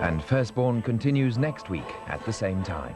And Firstborn continues next week at the same time.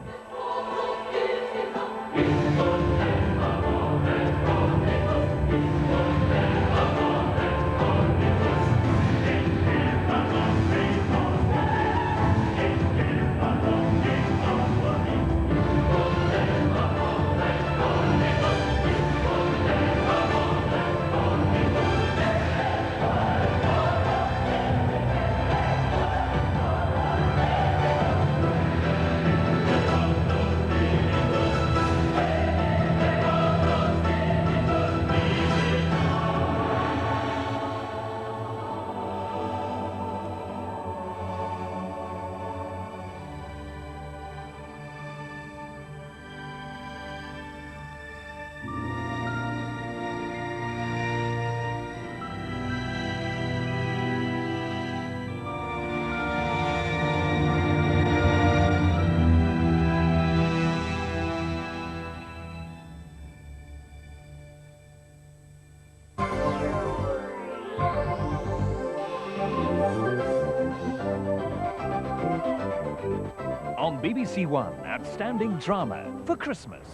On BBC1, outstanding drama for Christmas.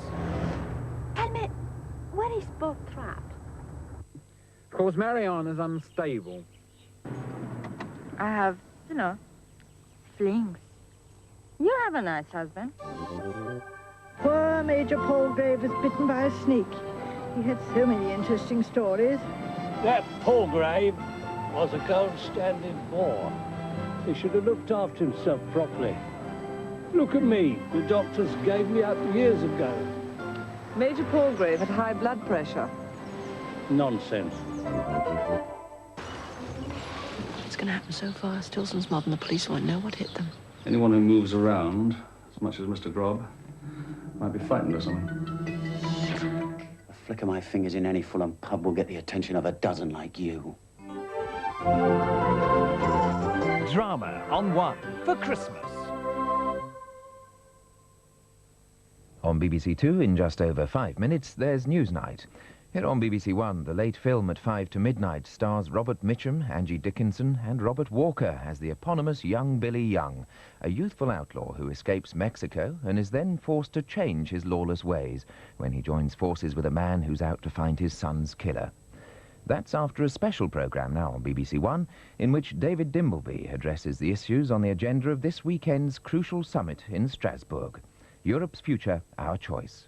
Helmet, where is Bob Trapp? Because Marianne is unstable. I have, you know, flings. You have a nice husband. Poor Major Palgrave was bitten by a snake. He had so many interesting stories. That Palgrave was a gold standing boar. He should have looked after himself properly. Look at me. The doctors gave me up years ago. Major Palgrave had high blood pressure. Nonsense. It's going to happen so fast. Tilson's mob and the police won't know what hit them. Anyone who moves around, as much as Mr. Grob, might be frightened or something. A flick of my fingers in any Fulham pub will get the attention of a dozen like you. Drama on One for Christmas. On BBC Two, in just over 5 minutes, there's Newsnight. Here on BBC One, the late film at 5 to midnight stars Robert Mitchum, Angie Dickinson and Robert Walker as the eponymous young Billy Young, a youthful outlaw who escapes Mexico and is then forced to change his lawless ways when he joins forces with a man who's out to find his son's killer. That's after a special programme now on BBC One, in which David Dimbleby addresses the issues on the agenda of this weekend's crucial summit in Strasbourg. Europe's future, our choice.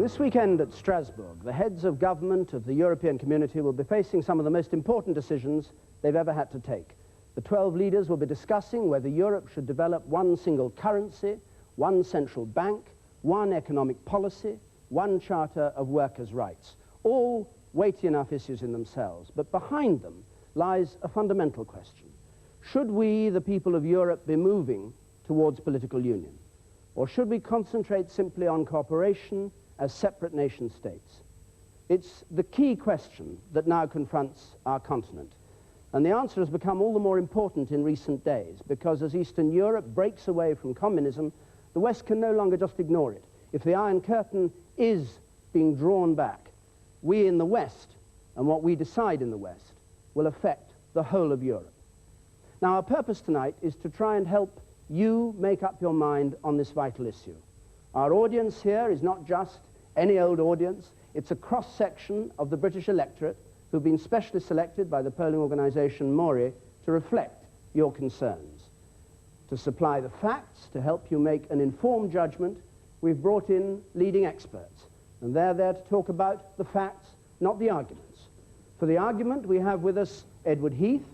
This weekend at Strasbourg, the heads of government of the European community will be facing some of the most important decisions they've ever had to take. The 12 leaders will be discussing whether Europe should develop one single currency, one central bank, one economic policy, one charter of workers' rights. All weighty enough issues in themselves, but behind them lies a fundamental question. Should we, the people of Europe, be moving towards political union? Or should we concentrate simply on cooperation as separate nation states? It's the key question that now confronts our continent. And the answer has become all the more important in recent days, because as Eastern Europe breaks away from communism, the West can no longer just ignore it. If the Iron Curtain is being drawn back, we in the West, and what we decide in the West, will affect the whole of Europe. Now, our purpose tonight is to try and help you make up your mind on this vital issue. Our audience here is not just any old audience. It's a cross-section of the British electorate who've been specially selected by the polling organisation Mori to reflect your concerns. To supply the facts, to help you make an informed judgment, we've brought in leading experts, and they're there to talk about the facts, not the arguments. For the argument, we have with us Edward Heath,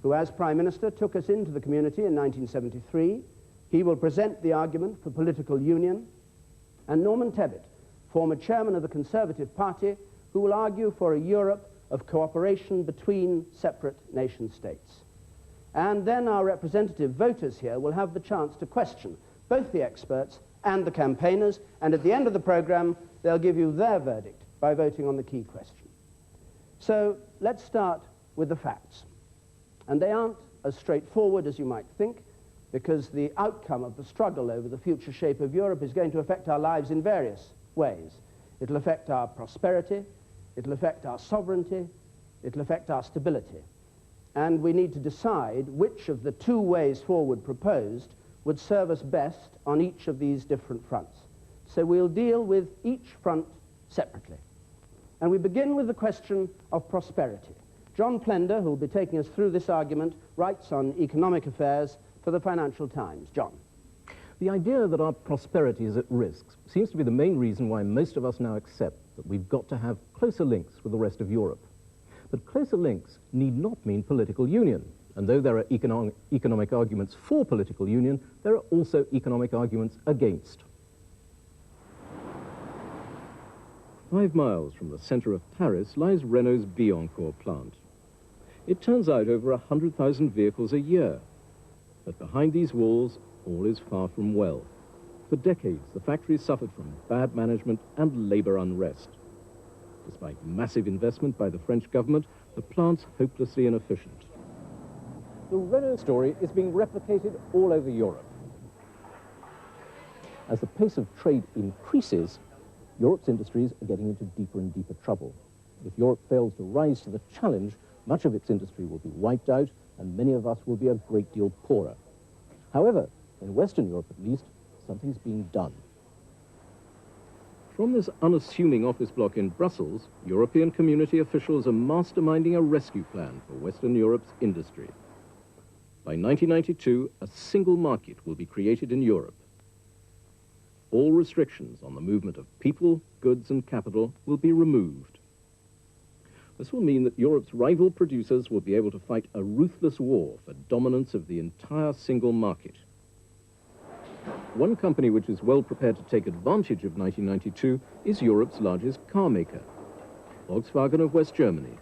who, as Prime Minister, took us into the community in 1973. He will present the argument for political union. And Norman Tebbit, former chairman of the Conservative Party, who will argue for a Europe of cooperation between separate nation-states. And then our representative voters here will have the chance to question both the experts and the campaigners, and at the end of the programme, they'll give you their verdict by voting on the key question. So let's start with the facts. And they aren't as straightforward as you might think, because the outcome of the struggle over the future shape of Europe is going to affect our lives in various ways. It'll affect our prosperity, it'll affect our sovereignty, it'll affect our stability. And we need to decide which of the two ways forward proposed would serve us best on each of these different fronts. So we'll deal with each front separately. And we begin with the question of prosperity. John Plender, who will be taking us through this argument, writes on economic affairs for the Financial Times. John. The idea that our prosperity is at risk seems to be the main reason why most of us now accept that we've got to have closer links with the rest of Europe. But closer links need not mean political union. And though there are economic arguments for political union, there are also economic arguments against. 5 miles from the centre of Paris lies Renault's Billancourt plant. It turns out over 100,000 vehicles a year. But behind these walls, all is far from well. For decades, the factory suffered from bad management and labour unrest. Despite massive investment by the French government, the plant's hopelessly inefficient. The Renault story is being replicated all over Europe. As the pace of trade increases, Europe's industries are getting into deeper and deeper trouble. If Europe fails to rise to the challenge, much of its industry will be wiped out, and many of us will be a great deal poorer. However, in Western Europe at least, something's being done. From this unassuming office block in Brussels, European community officials are masterminding a rescue plan for Western Europe's industry. By 1992, a single market will be created in Europe. All restrictions on the movement of people, goods and capital will be removed. This will mean that Europe's rival producers will be able to fight a ruthless war for dominance of the entire single market. One company which is well prepared to take advantage of 1992 is Europe's largest car maker, Volkswagen of West Germany.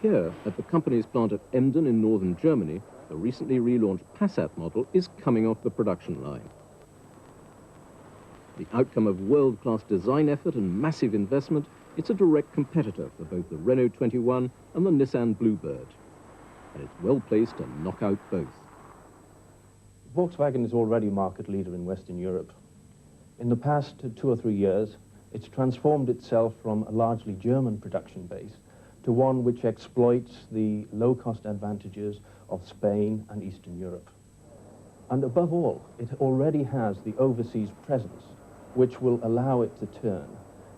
Here, at the company's plant at Emden in northern Germany, the recently relaunched Passat model is coming off the production line. The outcome of world-class design effort and massive investment, it's a direct competitor for both the Renault 21 and the Nissan Bluebird. And it's well placed to knock out both. Volkswagen is already market leader in Western Europe. In the past 2 or 3 years, it's transformed itself from a largely German production base to one which exploits the low-cost advantages of Spain and Eastern Europe. And above all, it already has the overseas presence, which will allow it to turn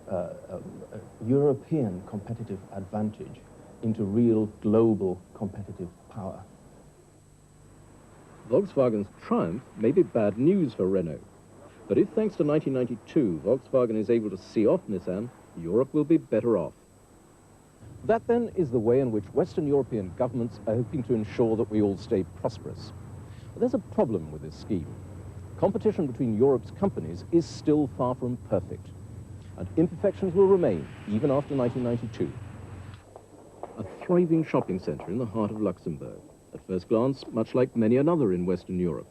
a European competitive advantage into real global competitive power. Volkswagen's triumph may be bad news for Renault. But if, thanks to 1992, Volkswagen is able to see off Nissan, Europe will be better off. That, then, is the way in which Western European governments are hoping to ensure that we all stay prosperous. But there's a problem with this scheme. Competition between Europe's companies is still far from perfect, and imperfections will remain even after 1992. A thriving shopping centre in the heart of Luxembourg. At first glance, much like many another in Western Europe.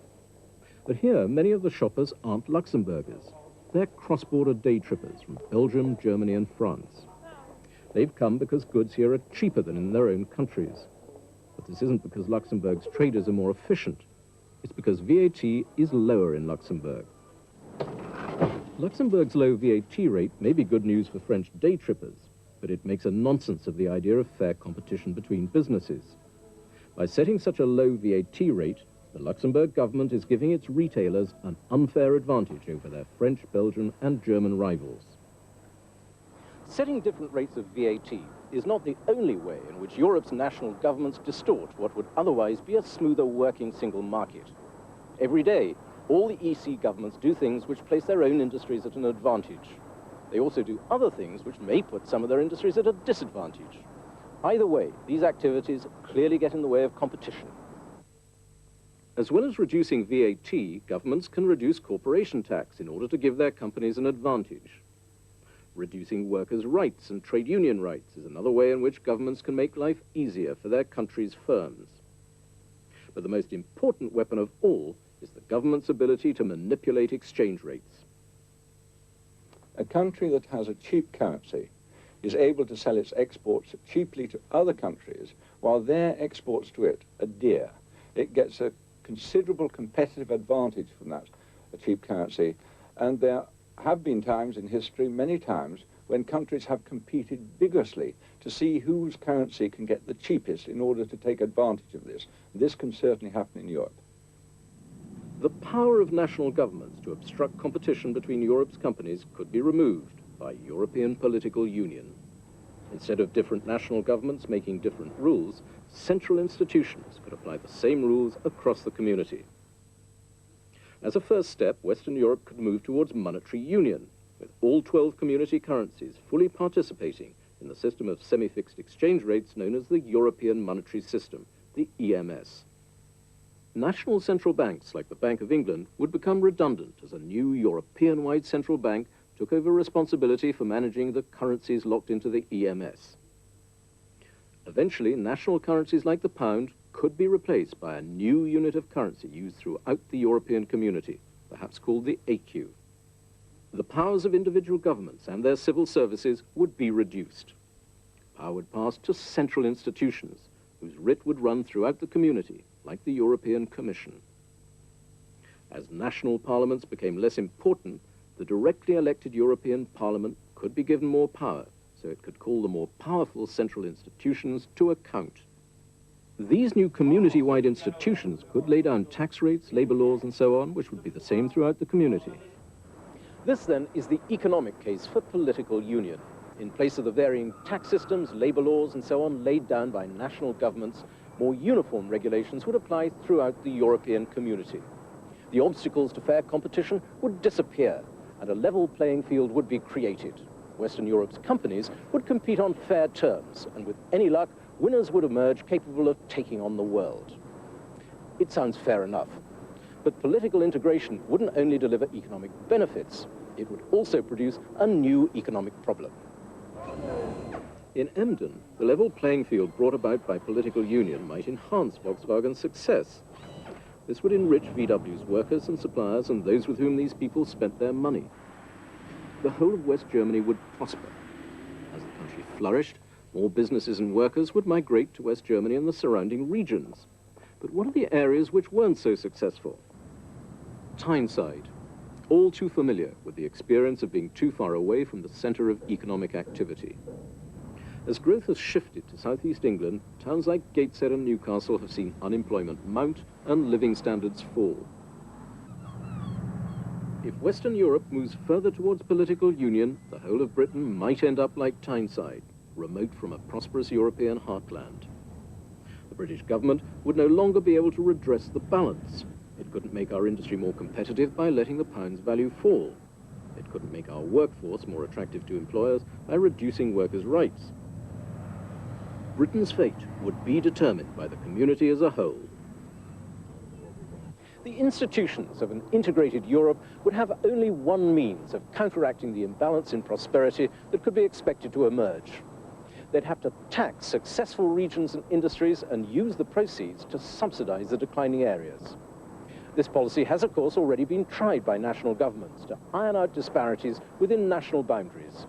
But here, many of the shoppers aren't Luxembourgers. They're cross-border day trippers from Belgium, Germany and France. They've come because goods here are cheaper than in their own countries. But this isn't because Luxembourg's traders are more efficient. It's because VAT is lower in Luxembourg. Luxembourg's low VAT rate may be good news for French day trippers, but it makes a nonsense of the idea of fair competition between businesses. By setting such a low VAT rate, the Luxembourg government is giving its retailers an unfair advantage over their French, Belgian and German rivals. Setting different rates of VAT is not the only way in which Europe's national governments distort what would otherwise be a smoother working single market. Every day, all the EC governments do things which place their own industries at an advantage. They also do other things which may put some of their industries at a disadvantage. Either way, these activities clearly get in the way of competition. As well as reducing VAT, governments can reduce corporation tax in order to give their companies an advantage. Reducing workers' rights and trade union rights is another way in which governments can make life easier for their country's firms. But the most important weapon of all is the government's ability to manipulate exchange rates. A country that has a cheap currency is able to sell its exports cheaply to other countries while their exports to it are dear. It gets a considerable competitive advantage from that cheap currency, and there have been times in history, many times, when countries have competed vigorously to see whose currency can get the cheapest in order to take advantage of this. This can certainly happen in Europe. The power of national governments to obstruct competition between Europe's companies could be removed by European political union. Instead of different national governments making different rules, central institutions could apply the same rules across the community. As a first step, Western Europe could move towards monetary union, with all 12 community currencies fully participating in the system of semi-fixed exchange rates known as the European Monetary System, the EMS. National central banks like the Bank of England would become redundant as a new European-wide central bank took over responsibility for managing the currencies locked into the EMS. Eventually, national currencies like the pound could be replaced by a new unit of currency used throughout the European community, perhaps called the AQ. The powers of individual governments and their civil services would be reduced. Power would pass to central institutions, whose writ would run throughout the community, like the European Commission. As national parliaments became less important, the directly elected European Parliament could be given more power, so it could call the more powerful central institutions to account. These new community-wide institutions could lay down tax rates, labor laws, and so on, which would be the same throughout the community. This, then, is the economic case for political union. In place of the varying tax systems, labor laws, and so on laid down by national governments, more uniform regulations would apply throughout the European community. The obstacles to fair competition would disappear, and a level playing field would be created. Western Europe's companies would compete on fair terms, and with any luck, winners would emerge capable of taking on the world. It sounds fair enough, but political integration wouldn't only deliver economic benefits, it would also produce a new economic problem. In Emden, the level playing field brought about by political union might enhance Volkswagen's success. This would enrich VW's workers and suppliers and those with whom these people spent their money. The whole of West Germany would prosper. As the country flourished, more businesses and workers would migrate to West Germany and the surrounding regions. But what are the areas which weren't so successful? Tyneside, all too familiar with the experience of being too far away from the center of economic activity. As growth has shifted to southeast England, towns like Gateshead and Newcastle have seen unemployment mount and living standards fall. If Western Europe moves further towards political union, the whole of Britain might end up like Tyneside, remote from a prosperous European heartland. The British government would no longer be able to redress the balance. It couldn't make our industry more competitive by letting the pound's value fall. It couldn't make our workforce more attractive to employers by reducing workers' rights. Britain's fate would be determined by the community as a whole. The institutions of an integrated Europe would have only one means of counteracting the imbalance in prosperity that could be expected to emerge. They'd have to tax successful regions and industries and use the proceeds to subsidize the declining areas. This policy has, of course, already been tried by national governments to iron out disparities within national boundaries.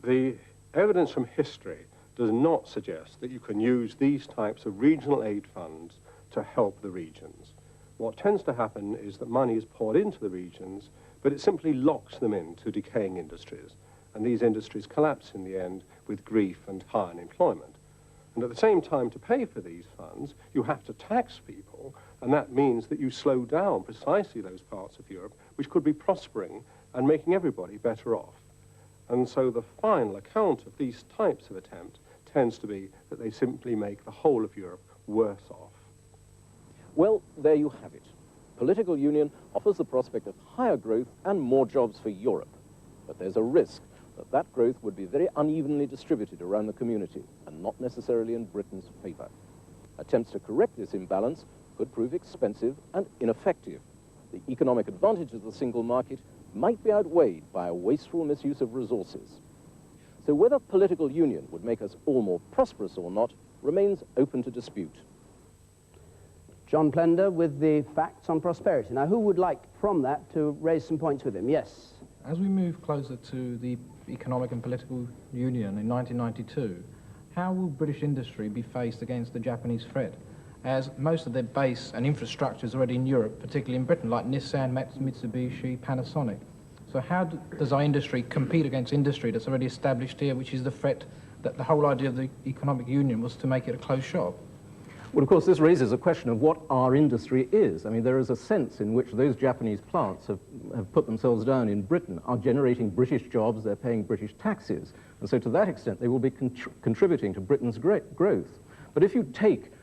The evidence from history does not suggest that you can use these types of regional aid funds to help the regions. What tends to happen is that money is poured into the regions, but it simply locks them into decaying industries, and these industries collapse in the end with grief and high unemployment. And at the same time, to pay for these funds, you have to tax people, and that means that you slow down precisely those parts of Europe which could be prospering and making everybody better off. And so the final account of these types of attempts tends to be that they simply make the whole of Europe worse off. Well, there you have it. Political union offers the prospect of higher growth and more jobs for Europe. But there's a risk that that growth would be very unevenly distributed around the community and not necessarily in Britain's favour. Attempts to correct this imbalance could prove expensive and ineffective. The economic advantages of the single market might be outweighed by a wasteful misuse of resources. So whether political union would make us all more prosperous or not remains open to dispute. John Plender with the facts on prosperity. Now, who would like from that to raise some points with him? Yes. As we move closer to the economic and political union in 1992, how will British industry be faced against the Japanese threat? As most of their base and infrastructure is already in Europe, particularly in Britain, like Nissan, Mitsubishi, Panasonic. So how does our industry compete against industry that's already established here, which is the threat that the whole idea of the economic union was to make it a closed shop? Well, of course, this raises a question of what our industry is. I mean, there is a sense in which those Japanese plants have put themselves down in Britain, are generating British jobs, they're paying British taxes. And so to that extent, they will be contributing to Britain's growth. But if you take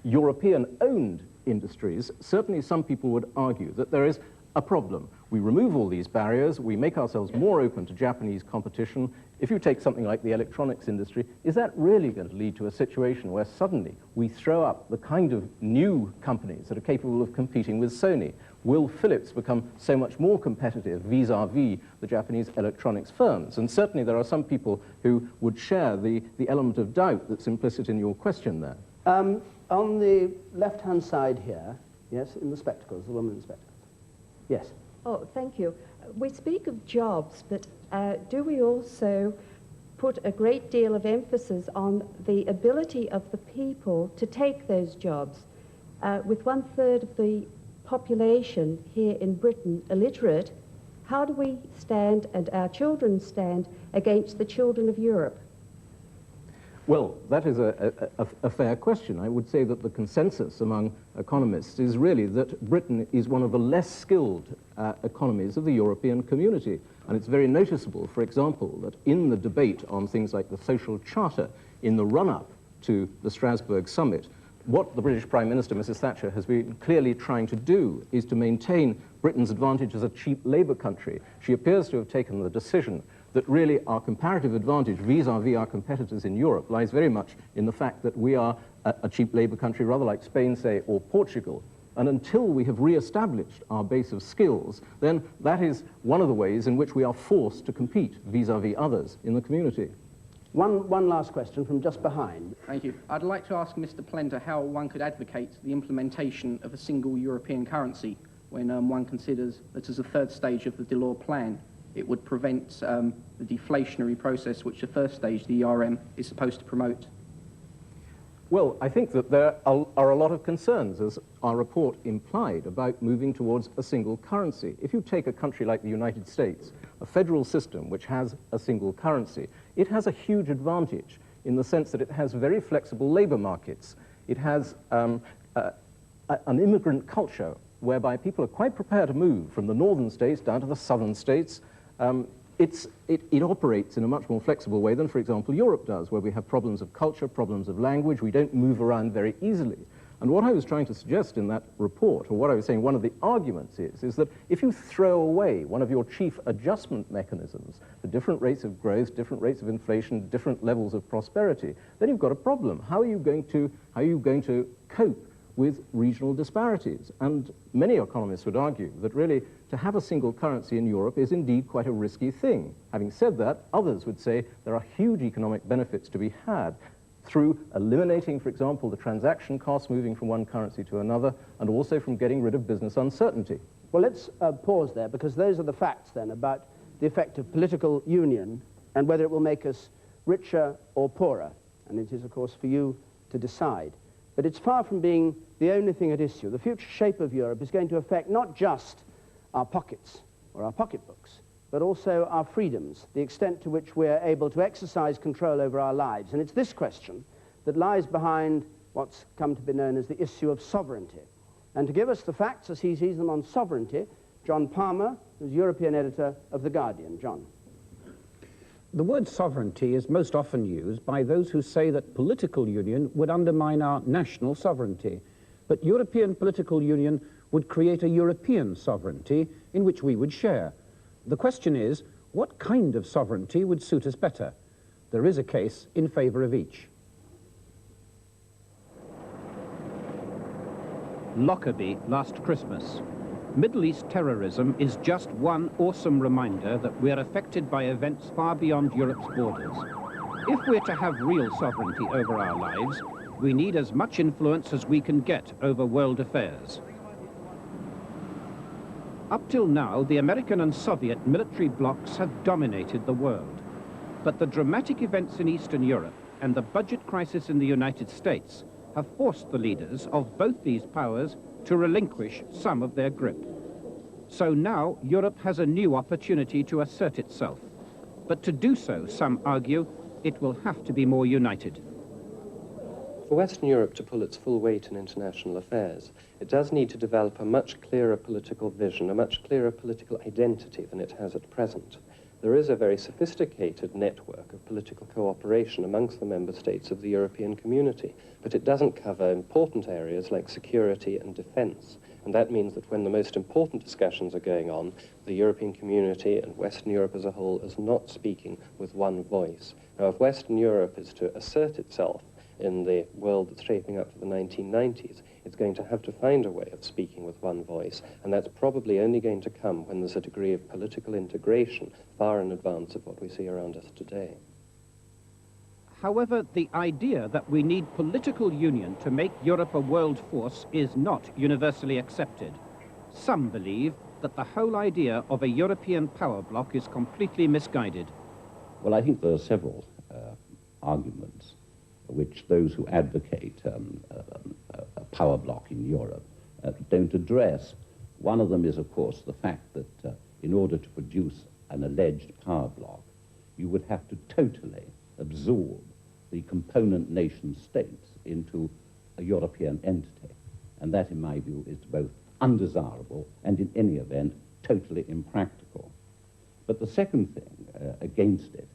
European-owned industries, certainly some people would argue that there is a problem. We remove all these barriers, we make ourselves more open to Japanese competition. If you take something like the electronics industry, is that really going to lead to a situation where suddenly we throw up the kind of new companies that are capable of competing with Sony? Will Philips become so much more competitive vis-à-vis the Japanese electronics firms? And certainly there are some people who would share the element of doubt that's implicit in your question there. On the left-hand side here, yes, in the spectacles, the woman in the spectacles. Yes. Oh, thank you. We speak of jobs, but do we also put a great deal of emphasis on the ability of the people to take those jobs? With 1/3 of the population here in Britain illiterate, how do we stand and our children stand against the children of Europe? Well, that is a fair question. I would say that the consensus among economists is really that Britain is one of the less skilled economies of the European community. And it's very noticeable, for example, that in the debate on things like the social charter in the run-up to the Strasbourg summit, what the British Prime Minister, Mrs. Thatcher, has been clearly trying to do is to maintain Britain's advantage as a cheap labour country. She appears to have taken the decision that really our comparative advantage vis-à-vis our competitors in Europe lies very much in the fact that we are a cheap labour country, rather like Spain, say, or Portugal. And until we have re-established our base of skills, then that is one of the ways in which we are forced to compete vis-à-vis others in the community. One last question from just behind. Thank you. I'd like to ask Mr. Plender how one could advocate the implementation of a single European currency when one considers that as a third stage of the Delors plan, it would prevent the deflationary process which the first stage, the ERM, is supposed to promote. Well, I think that there are a lot of concerns, as our report implied, about moving towards a single currency. If you take a country like the United States, a federal system which has a single currency, it has a huge advantage in the sense that it has very flexible labor markets. It has an immigrant culture whereby people are quite prepared to move from the northern states down to the southern states. It operates in a much more flexible way than, for example, Europe does, where we have problems of culture, problems of language. We don't move around very easily. And what I was trying to suggest in that report, or what I was saying one of the arguments is that if you throw away one of your chief adjustment mechanisms for different rates of growth, different rates of inflation, different levels of prosperity, then you've got a problem. How are you going to cope with regional disparities? And many economists would argue that really to have a single currency in Europe is indeed quite a risky thing. Having said that, others would say there are huge economic benefits to be had through eliminating, for example, the transaction costs moving from one currency to another, and also from getting rid of business uncertainty. Well, let's pause there, because those are the facts then about the effect of political union and whether it will make us richer or poorer. And it is, of course, for you to decide. But it's far from being the only thing at issue. The future shape of Europe is going to affect not just our pockets or our pocketbooks, but also our freedoms, the extent to which we're able to exercise control over our lives. And it's this question that lies behind what's come to be known as the issue of sovereignty. And to give us the facts as he sees them on sovereignty, John Palmer, who's European editor of The Guardian. John. The word sovereignty is most often used by those who say that political union would undermine our national sovereignty. But European political union would create a European sovereignty in which we would share. The question is, What kind of sovereignty would suit us better? There is a case in favor of each. Lockerbie last Christmas. Middle East terrorism is just one awesome reminder that we're affected by events far beyond Europe's borders. If we're to have real sovereignty over our lives, we need as much influence as we can get over world affairs. Up till now, the American and Soviet military blocs have dominated the world. But the dramatic events in Eastern Europe and the budget crisis in the United States have forced the leaders of both these powers to relinquish some of their grip. So now Europe has a new opportunity to assert itself. But to do so, some argue, it will have to be more united. For Western Europe to pull its full weight in international affairs, it does need to develop a much clearer political vision, a much clearer political identity than it has at present. There is a very sophisticated network of political cooperation amongst the member states of the European community, but it doesn't cover important areas like security and defense. And that means that when the most important discussions are going on, the European community and Western Europe as a whole is not speaking with one voice. Now, if Western Europe is to assert itself in the world that's shaping up for the 1990s, it's going to have to find a way of speaking with one voice, and that's probably only going to come when there's a degree of political integration far in advance of what we see around us today. However, the idea that we need political union to make Europe a world force is not universally accepted. Some believe that the whole idea of a European power bloc is completely misguided. Well, I think there are several arguments which those who advocate a power bloc in Europe don't address. One of them is, of course, the fact that in order to produce an alleged power bloc, you would have to totally absorb the component nation states into a European entity. And that, in my view, is both undesirable and, in any event, totally impractical. But the second thing against it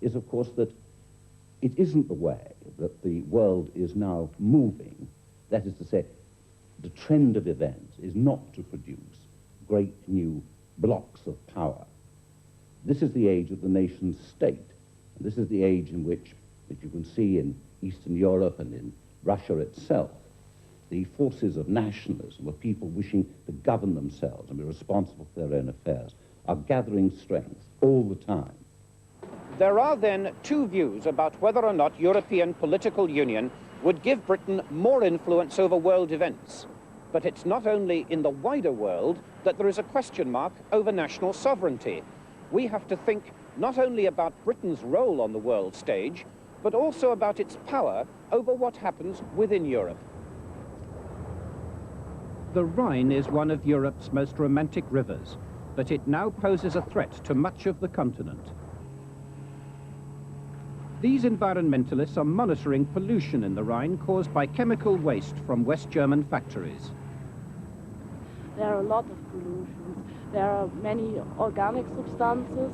is, of course, that it isn't the way that the world is now moving. That is to say, the trend of events is not to produce great new blocks of power. This is the age of the nation state. And this is the age in which, as you can see in Eastern Europe and in Russia itself, the forces of nationalism, of people wishing to govern themselves and be responsible for their own affairs, are gathering strength all the time. There are then two views about whether or not European political union would give Britain more influence over world events. But it's not only in the wider world that there is a question mark over national sovereignty. We have to think not only about Britain's role on the world stage, but also about its power over what happens within Europe. The Rhine is one of Europe's most romantic rivers, but it now poses a threat to much of the continent. These environmentalists are monitoring pollution in the Rhine caused by chemical waste from West German factories. There are a lot of pollutions. There are many organic substances.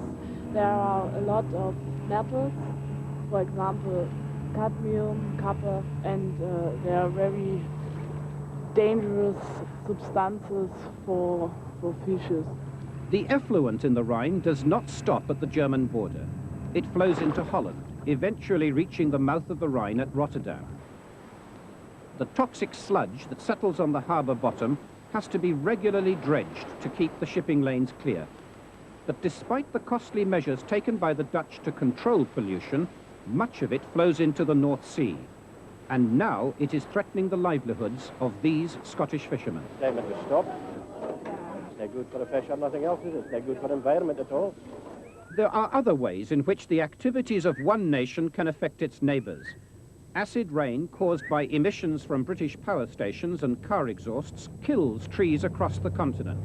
There are a lot of metals, for example, cadmium, copper, and there are very dangerous substances for fishes. The effluent in the Rhine does not stop at the German border. It flows into Holland, eventually reaching the mouth of the Rhine at Rotterdam. The toxic sludge that settles on the harbour bottom has to be regularly dredged to keep the shipping lanes clear. But despite the costly measures taken by the Dutch to control pollution, much of it flows into the North Sea. And now it is threatening the livelihoods of these Scottish fishermen. They must stop. It's no good for the fish and nothing else, is it? It's no good for the environment at all. There are other ways in which the activities of one nation can affect its neighbours. Acid rain caused by emissions from British power stations and car exhausts kills trees across the continent.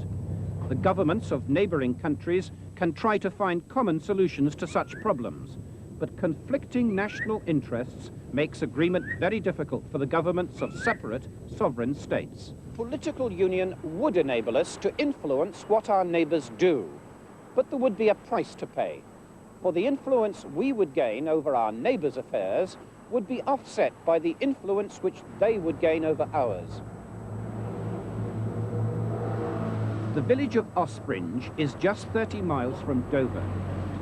The governments of neighbouring countries can try to find common solutions to such problems, but conflicting national interests makes agreement very difficult for the governments of separate sovereign states. Political union would enable us to influence what our neighbours do. But there would be a price to pay. For the influence we would gain over our neighbours' affairs would be offset by the influence which they would gain over ours. The village of Ospringe is just 30 miles from Dover.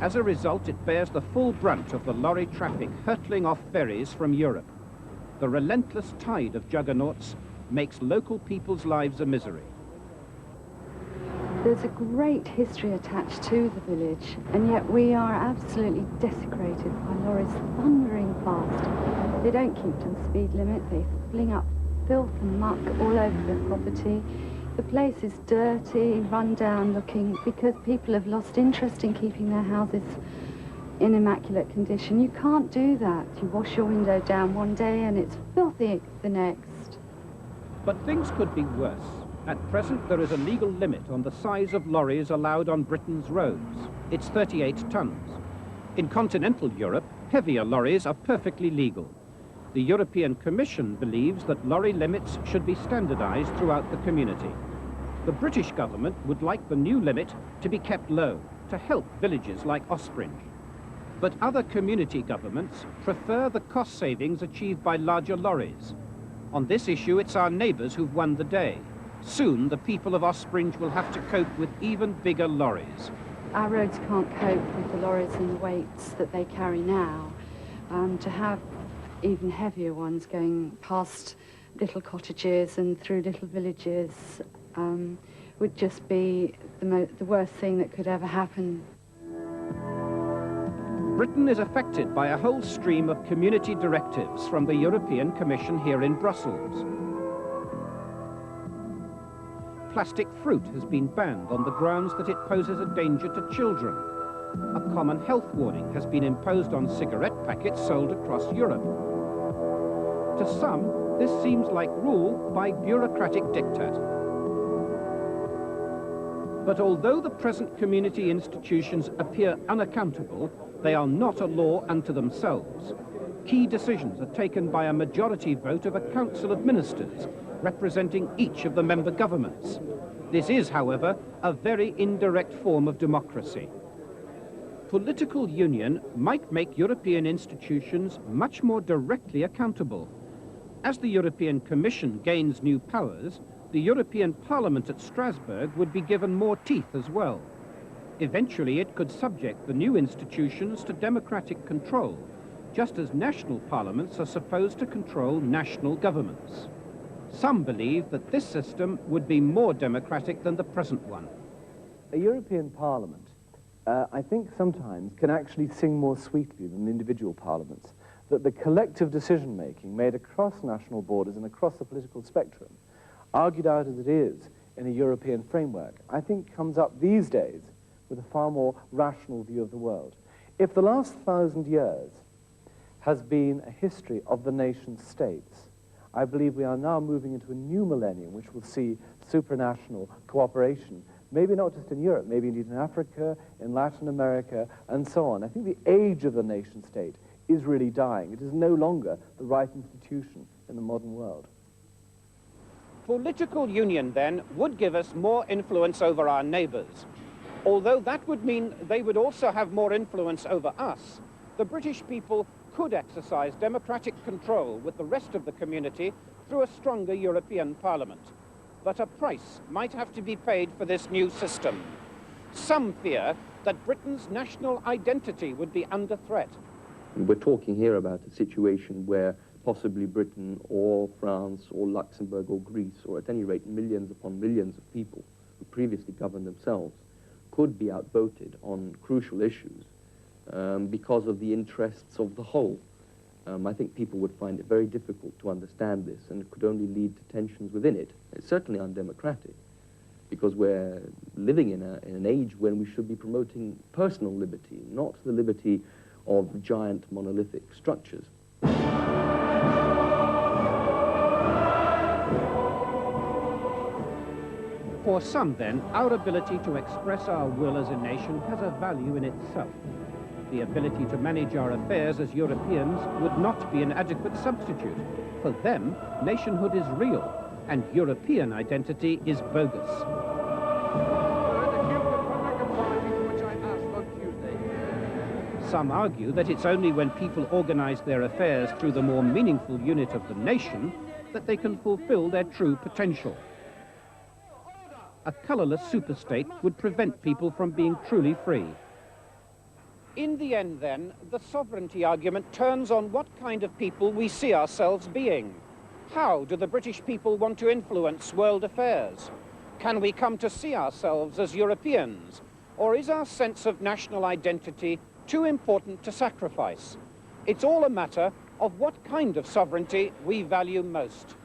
As a result, it bears the full brunt of the lorry traffic hurtling off ferries from Europe. The relentless tide of juggernauts makes local people's lives a misery. There's a great history attached to the village, and yet we are absolutely desecrated by lorries thundering past. They don't keep to the speed limit, they fling up filth and muck all over the property. The place is dirty, run down looking, because people have lost interest in keeping their houses in immaculate condition. You can't do that. You wash your window down one day and it's filthy the next. But things could be worse. At present, there is a legal limit on the size of lorries allowed on Britain's roads. It's 38 tons. In continental Europe, heavier lorries are perfectly legal. The European Commission believes that lorry limits should be standardized throughout the community. The British government would like the new limit to be kept low, to help villages like Ospringe. But other community governments prefer the cost savings achieved by larger lorries. On this issue, it's our neighbours who've won the day. Soon, the people of Ospringe will have to cope with even bigger lorries. Our roads can't cope with the lorries and the weights that they carry now. To have even heavier ones going past little cottages and through little villages would just be the worst thing that could ever happen. Britain is affected by a whole stream of community directives from the European Commission here in Brussels. Plastic fruit has been banned on the grounds that it poses a danger to children. A common health warning has been imposed on cigarette packets sold across Europe. To some, this seems like rule by bureaucratic diktat. But although the present community institutions appear unaccountable, they are not a law unto themselves. Key decisions are taken by a majority vote of a council of ministers, representing each of the member governments. This is, however, a very indirect form of democracy. Political union might make European institutions much more directly accountable. As the European Commission gains new powers, the European Parliament at Strasbourg would be given more teeth as well. Eventually, it could subject the new institutions to democratic control, just as national parliaments are supposed to control national governments. Some believe that this system would be more democratic than the present one. A European Parliament, I think sometimes, can actually sing more sweetly than the individual parliaments. That the collective decision-making made across national borders and across the political spectrum, argued out as it is in a European framework, I think comes up these days with a far more rational view of the world. If the last 1,000 years has been a history of the nation-states, I believe we are now moving into a new millennium which will see supranational cooperation, maybe not just in Europe, maybe indeed in Africa, in Latin America, and so on. I think the age of the nation-state is really dying. It is no longer the right institution in the modern world. Political union, then, would give us more influence over our neighbours. Although that would mean they would also have more influence over us, the British people could exercise democratic control with the rest of the community through a stronger European Parliament. But a price might have to be paid for this new system. Some fear that Britain's national identity would be under threat. We're talking here about a situation where possibly Britain or France or Luxembourg or Greece, or at any rate millions upon millions of people who previously governed themselves, could be outvoted on crucial issues because of the interests of the whole. I think people would find it very difficult to understand this, and it could only lead to tensions within it. It's certainly undemocratic, because we're living in an age when we should be promoting personal liberty, not the liberty of giant monolithic structures. For some, then, our ability to express our will as a nation has a value in itself. The ability to manage our affairs as Europeans would not be an adequate substitute. For them, nationhood is real, and European identity is bogus. Some argue that it's only when people organize their affairs through the more meaningful unit of the nation that they can fulfill their true potential. a colourless superstate would prevent people from being truly free. In the end, then, the sovereignty argument turns on what kind of people we see ourselves being. How do the British people want to influence world affairs? Can we come to see ourselves as Europeans? Or is our sense of national identity too important to sacrifice? It's all a matter of what kind of sovereignty we value most.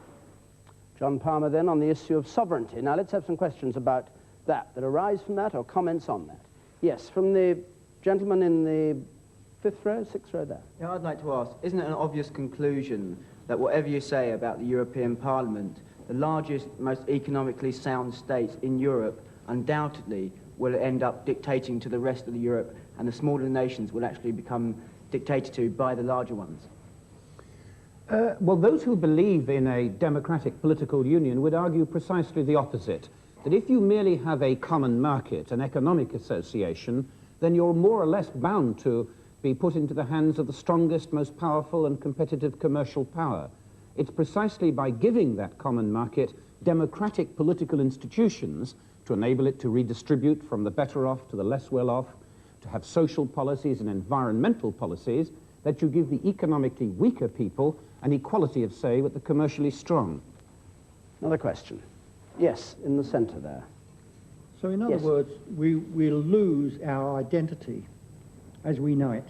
John Palmer, then, on the issue of sovereignty. Now, let's have some questions about that arise from that, or comments on that. Yes, from the gentleman in the sixth row there. Yeah, I'd like to ask, isn't it an obvious conclusion that whatever you say about the European Parliament, the largest, most economically sound states in Europe undoubtedly will end up dictating to the rest of the Europe, and the smaller nations will actually become dictated to by the larger ones? Well, those who believe in a democratic political union would argue precisely the opposite, that if you merely have a common market, an economic association, then you're more or less bound to be put into the hands of the strongest, most powerful and competitive commercial power. It's precisely by giving that common market democratic political institutions to enable it to redistribute from the better off to the less well off, to have social policies and environmental policies, that you give the economically weaker people an equality of say with the commercially strong. Another question. Yes, in the centre there. So in other words, we'll lose our identity as we know it.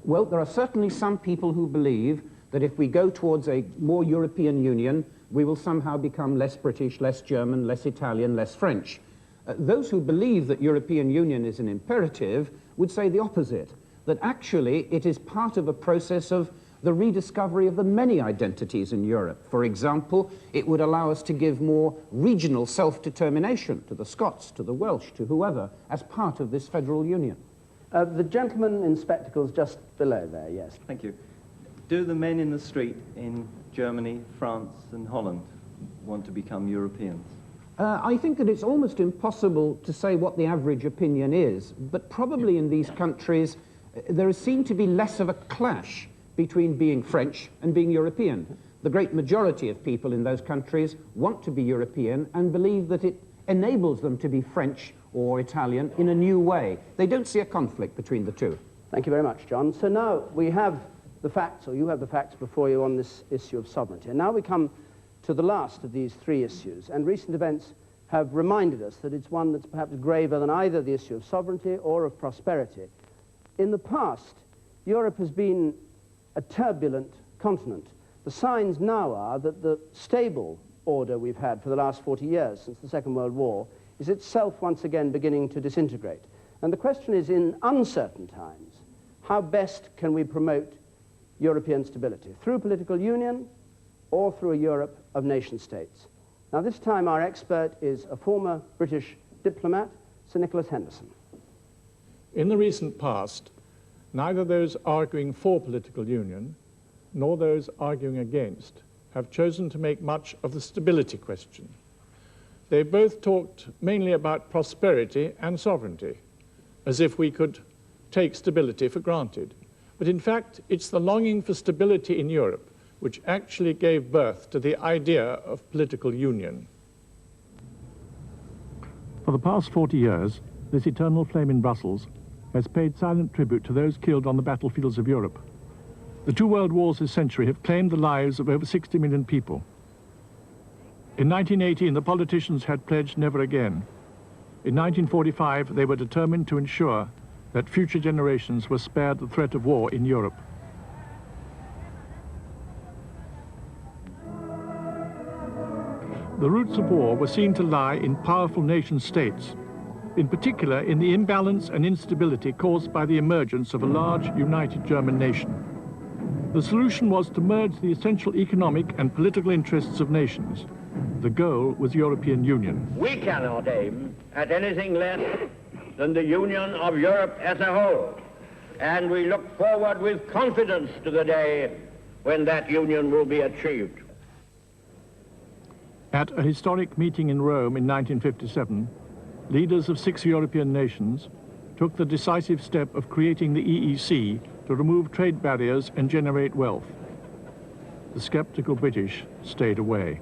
Well, there are certainly some people who believe that if we go towards a more European Union, we will somehow become less British, less German, less Italian, less French. Those who believe that European Union is an imperative would say the opposite, that actually it is part of a process of the rediscovery of the many identities in Europe. For example, it would allow us to give more regional self-determination to the Scots, to the Welsh, to whoever, as part of this federal union. The gentleman in spectacles just below there, yes. Thank you. Do the men in the street in Germany, France and Holland want to become Europeans? I think that it's almost impossible to say what the average opinion is, but probably in these countries there seemed to be less of a clash between being French and being European. The great majority of people in those countries want to be European and believe that it enables them to be French or Italian in a new way. They don't see a conflict between the two. Thank you very much, John. So now we have the facts, or you have the facts before you on this issue of sovereignty. And now we come to the last of these three issues, and recent events have reminded us that it's one that's perhaps graver than either the issue of sovereignty or of prosperity. In the past, Europe has been a turbulent continent. The signs now are that the stable order we've had for the last 40 years, since the Second World War, is itself once again beginning to disintegrate. And the question is, in uncertain times, how best can we promote European stability? Through political union or through a Europe of nation-states? Now, this time our expert is a former British diplomat, Sir Nicholas Henderson. In the recent past, neither those arguing for political union nor those arguing against have chosen to make much of the stability question. They both talked mainly about prosperity and sovereignty, as if we could take stability for granted. But in fact, it's the longing for stability in Europe which actually gave birth to the idea of political union. For the past 40 years, this eternal flame in Brussels has paid silent tribute to those killed on the battlefields of Europe. The two world wars this century have claimed the lives of over 60 million people. In 1918, the politicians had pledged never again. In 1945, they were determined to ensure that future generations were spared the threat of war in Europe. The roots of war were seen to lie in powerful nation-states, in particular in the imbalance and instability caused by the emergence of a large, united German nation. The solution was to merge the essential economic and political interests of nations. The goal was European Union. We cannot aim at anything less than the union of Europe as a whole, and we look forward with confidence to the day when that union will be achieved. At a historic meeting in Rome in 1957, leaders of 6 European nations took the decisive step of creating the EEC to remove trade barriers and generate wealth. The skeptical British stayed away.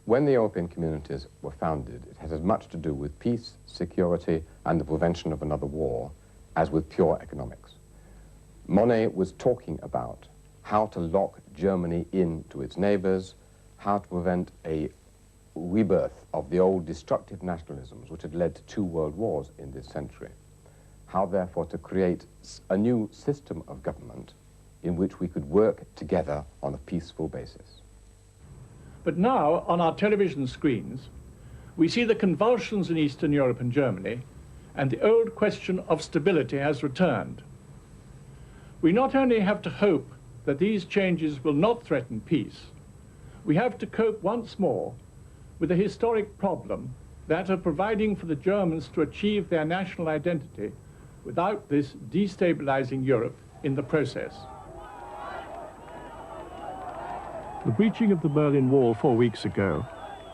When the European communities were founded, it had as much to do with peace, security, and the prevention of another war as with pure economics. Monnet was talking about how to lock Germany into its neighbors, how to prevent a rebirth of the old destructive nationalisms which had led to 2 world wars in this century. How, therefore, to create a new system of government in which we could work together on a peaceful basis. But now, on our television screens, we see the convulsions in Eastern Europe and Germany, and the old question of stability has returned. We not only have to hope that these changes will not threaten peace, we have to cope once more with the historic problem, that of providing for the Germans to achieve their national identity without this destabilizing Europe in the process. The breaching of the Berlin Wall 4 weeks ago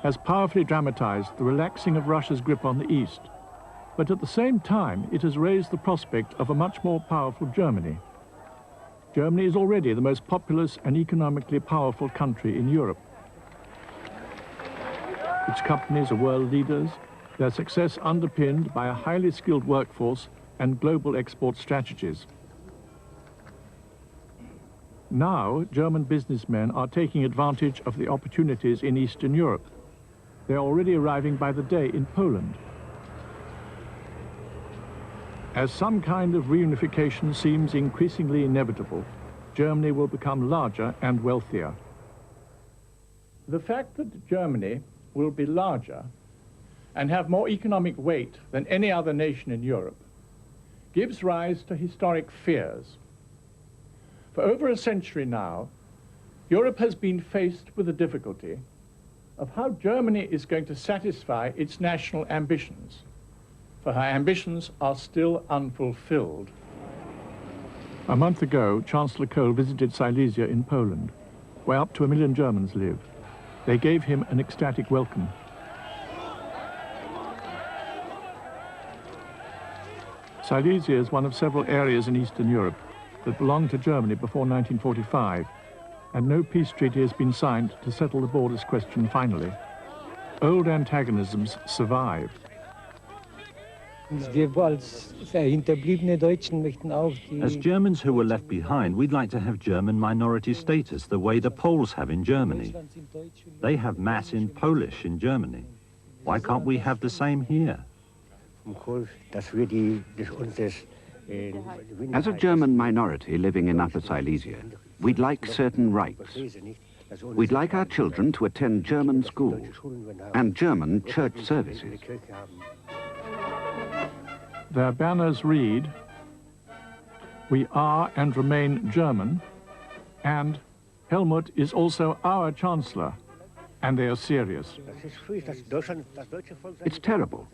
has powerfully dramatized the relaxing of Russia's grip on the East, but at the same time it has raised the prospect of a much more powerful Germany. Germany is already the most populous and economically powerful country in Europe. Its companies are world leaders, their success underpinned by a highly skilled workforce and global export strategies. Now, German businessmen are taking advantage of the opportunities in Eastern Europe. They are already arriving by the day in Poland. As some kind of reunification seems increasingly inevitable, Germany will become larger and wealthier. The fact that Germany will be larger and have more economic weight than any other nation in Europe gives rise to historic fears. For over a century now, Europe has been faced with the difficulty of how Germany is going to satisfy its national ambitions, for her ambitions are still unfulfilled. A month ago, Chancellor Kohl visited Silesia in Poland, where up to 1 million Germans live. They gave him an ecstatic welcome. Silesia is one of several areas in Eastern Europe that belonged to Germany before 1945, and no peace treaty has been signed to settle the borders question finally. Old antagonisms survive. As Germans who were left behind, we'd like to have German minority status, the way the Poles have in Germany. They have Mass in Polish in Germany. Why can't we have the same here? As a German minority living in Upper Silesia, we'd like certain rights. We'd like our children to attend German schools and German church services. Their banners read, "We are and remain German," and "Helmut is also our Chancellor," and they are serious. It's terrible.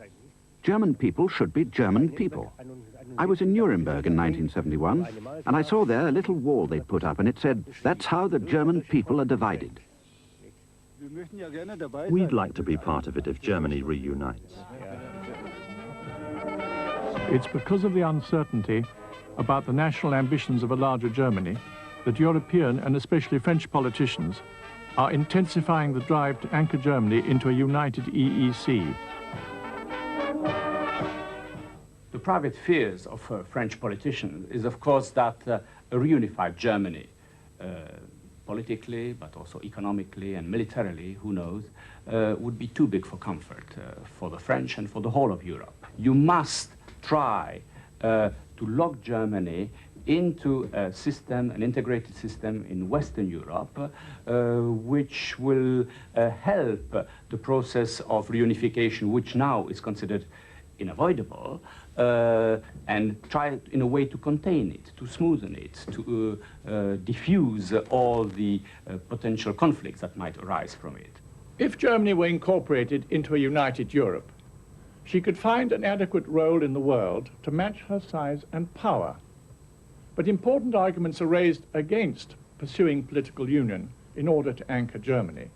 German people should be German people. I was in Nuremberg in 1971, and I saw there a little wall they'd put up, and it said, "That's how the German people are divided." We'd like to be part of it if Germany reunites. It's because of the uncertainty about the national ambitions of a larger Germany that European and especially French politicians are intensifying the drive to anchor Germany into a united EEC. The private fears of French politicians is, of course, that a reunified Germany, politically, but also economically and militarily, who knows, would be too big for comfort for the French and for the whole of Europe. You must try to lock Germany into a system, an integrated system in Western Europe, which will help the process of reunification, which now is considered unavoidable, and try in a way to contain it, to smoothen it, to diffuse all the potential conflicts that might arise from it. If Germany were incorporated into a united Europe, she could find an adequate role in the world to match her size and power. But important arguments are raised against pursuing political union in order to anchor Germany.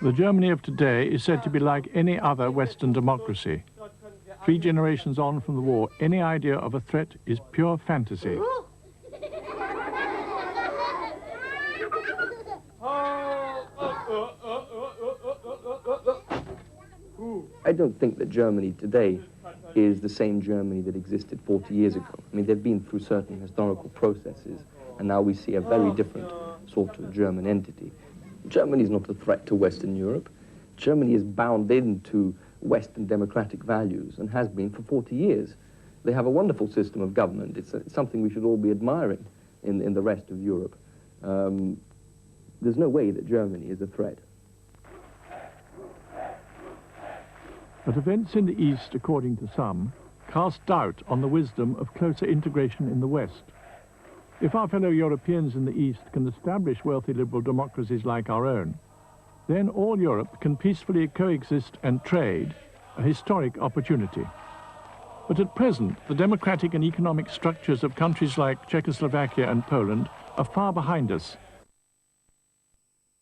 The Germany of today is said to be like any other Western democracy. 3 generations on from the war, any idea of a threat is pure fantasy. I don't think that Germany today is the same Germany that existed 40 years ago. I mean, they've been through certain historical processes, and now we see a very different sort of German entity. Germany is not a threat to Western Europe. Germany is bound into Western democratic values and has been for 40 years. They have a wonderful system of government. It's something we should all be admiring in the rest of Europe. There's no way that Germany is a threat. But events in the East, according to some, cast doubt on the wisdom of closer integration in the West. If our fellow Europeans in the East can establish wealthy liberal democracies like our own, then all Europe can peacefully coexist and trade, a historic opportunity. But at present, the democratic and economic structures of countries like Czechoslovakia and Poland are far behind us,